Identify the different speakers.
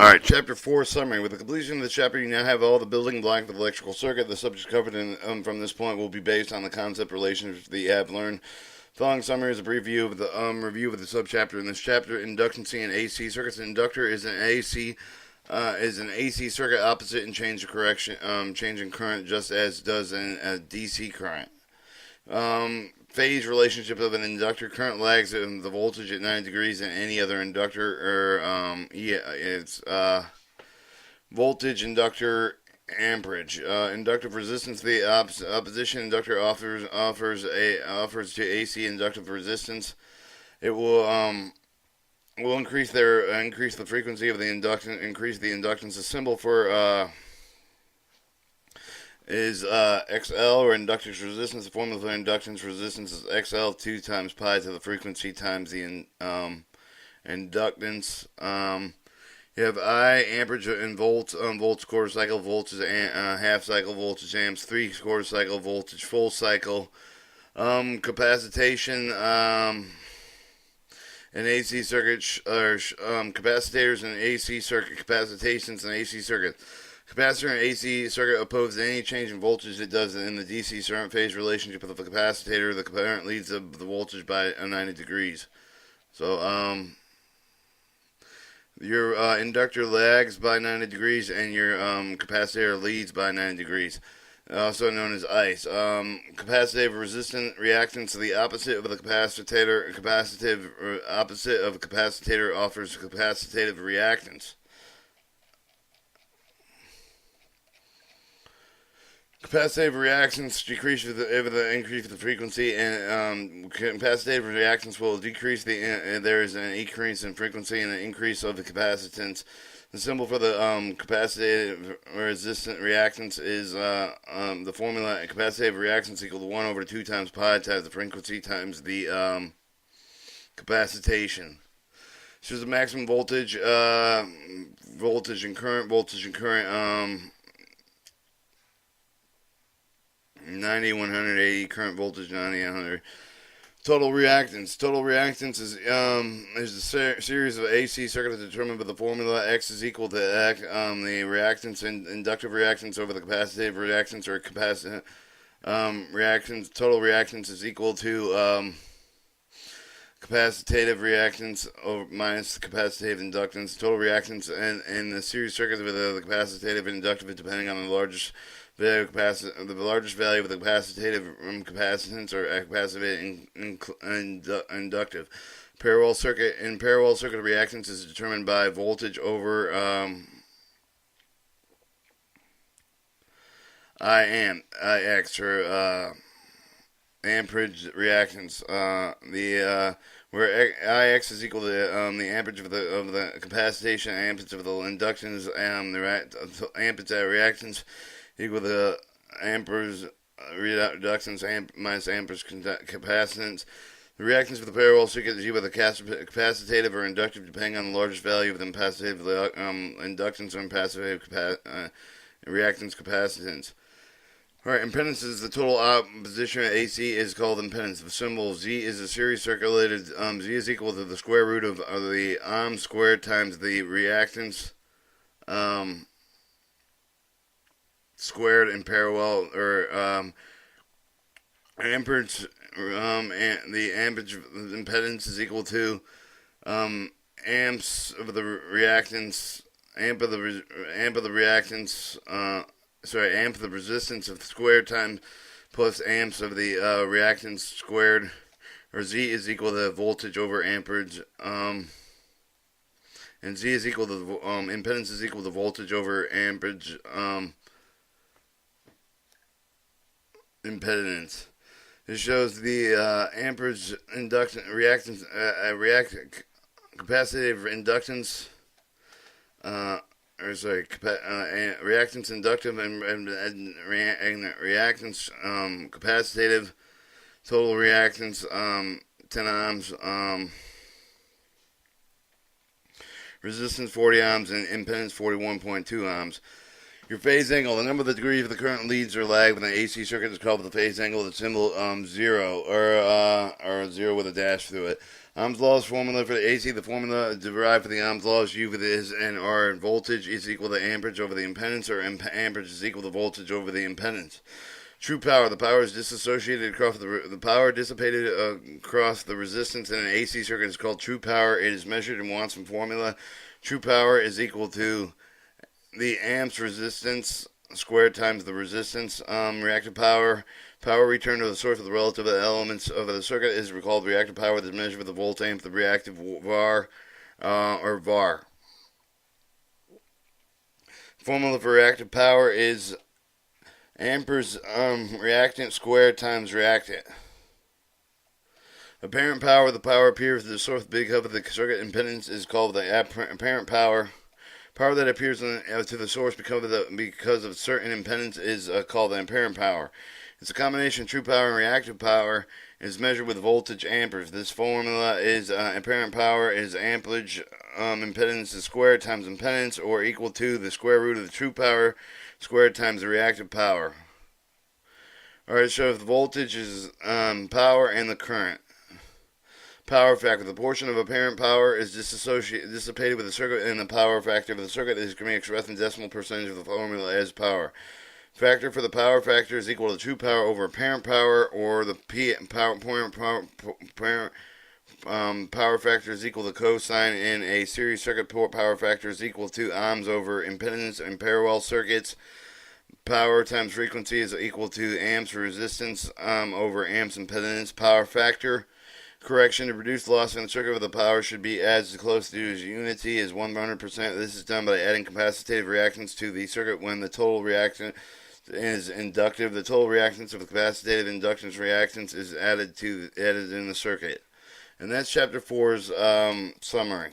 Speaker 1: Alright, Chapter 4 Summary. With the completion of the chapter, you now have all the building blocks of the electrical circuit. The subjects covered from this point will be based on the concept relationships that you have learned. The following summary is a brief review of the subchapter. In this chapter, inductancy and AC circuits. An inductor is an AC circuit opposite in change in current, just as does a DC current. Phase relationship of an inductor. Current lags the voltage at 90 degrees in any other inductor, it's voltage, inductor, amperage. Inductive resistance. The opposition inductor offers to AC inductive resistance. It will increase the frequency of the inductance, increase the inductance. The symbol for is XL, or inductance resistance. The formula for inductance resistance is XL 2 times pi to the frequency times the inductance. You have I, amperage in volts, volts quarter cycle, volts is half cycle, voltage amps, 3/4 cycle, voltage full cycle. Capacitation, an AC circuit, or capacitors and AC circuit, capacitations and AC circuit. Capacitor and AC circuit oppose any change in voltage it does in the DC current phase relationship of the capacitor. The current leads the voltage by 90 degrees. So, your inductor lags by 90 degrees, and your capacitor leads by 90 degrees. Also known as ICE. Capacitive resistant reactance, the opposite of the capacitor. Opposite of capacitor offers capacitive reactance. Capacitive reactance decrease with the increase of the frequency, and capacitive reactance will decrease there is an increase in frequency and an increase of the capacitance. The symbol for the capacitive resistant reactance is the formula. Capacitive reactance equal to 1 over 2 times pi times the frequency times the capacitation. So the maximum voltage, voltage and current, 90, 180, current voltage 90, 100. Total reactance. Total reactance is a series of AC circuits determined by the formula X is equal to X. The reactance and inductive reactance over the capacitive reactance, or reactance. Total reactance is equal to capacitative reactance over minus capacitive inductance. Total reactance and the series circuits with the capacitive and inductive, depending on the largest value of the largest value of the capacitive capacitance, or capacitive inductive. Parallel circuit. In parallel circuit, reactance is determined by voltage over IX, or amperage reactance. Where IX is equal to the amperage of the capacitation, amperage of the inductance, the amperage reactance equal to amperes reductance minus amperes capacitance. The reactance for the parallel circuit is equal to capacitive or inductive, depending on the largest value of the capacitive inductance or capacitive reactance capacitance. Alright, impedance is the total opposition of AC is called impedance. The symbol Z is a series circulated. Z is equal to the square root of the ohm squared times the reactance squared in parallel, or amperage. And the amperage impedance is equal to amps of the reactance, amp of the reactance. Amp of the resistance of squared times plus amps of the reactance squared, or Z is equal to voltage over amperage, and Z is equal to impedance is equal to voltage over amperage impedance. It shows the amperage inductance reactance capacitive inductance. Reactance inductive and reactance capacitive. Total reactance 10 ohms. Resistance 40 ohms and impedance 41.2 ohms. Your phase angle. The number of the degrees of the current leads or lag when the AC circuit is called the phase angle. The symbol 0, or 0 with a dash through it. Ohm's law's formula for the AC. The formula derived for the Ohm's law is U is and R. Voltage is equal to amperage over the impedance, or amperage is equal to voltage over the impedance. True power. The power is disassociated across the power dissipated across the resistance in an AC circuit is called true power. It is measured in watts and formula. True power is equal to the amps resistance squared times the resistance. Reactive power. Power returned to the source of the relative elements of the circuit is called reactive power. That is measured with the volt amp, the reactive var, or var. Formula for reactive power is amperes reactant squared times reactant. Apparent power. The power appears to the source of the circuit impedance is called the apparent power. Power that appears to the source because of certain impedance is called the apparent power. It's a combination of true power and reactive power. It is measured with voltage amperes. This formula is apparent power is amperage impedance is squared times impedance, or equal to the square root of the true power squared times the reactive power. Alright, so if the voltage is power and the current. Power factor. The portion of apparent power is dissipated with the circuit, and the power factor of the circuit is can be expressed in decimal percentage of the formula as power. Factor for the power factor is equal to true power over apparent power, or the power factor is equal to cosine in a series circuit. Power factor is equal to ohms over impedance in parallel circuits. Power times frequency is equal to amps resistance over amps impedance. Power factor. Correction. To reduce the loss in the circuit of the power should be as close to unity as 100%. This is done by adding capacitive reactance to the circuit when the total reactance is inductive. The total reactance of the capacitive inductance reactance is added in the circuit. And that's chapter 4's summary.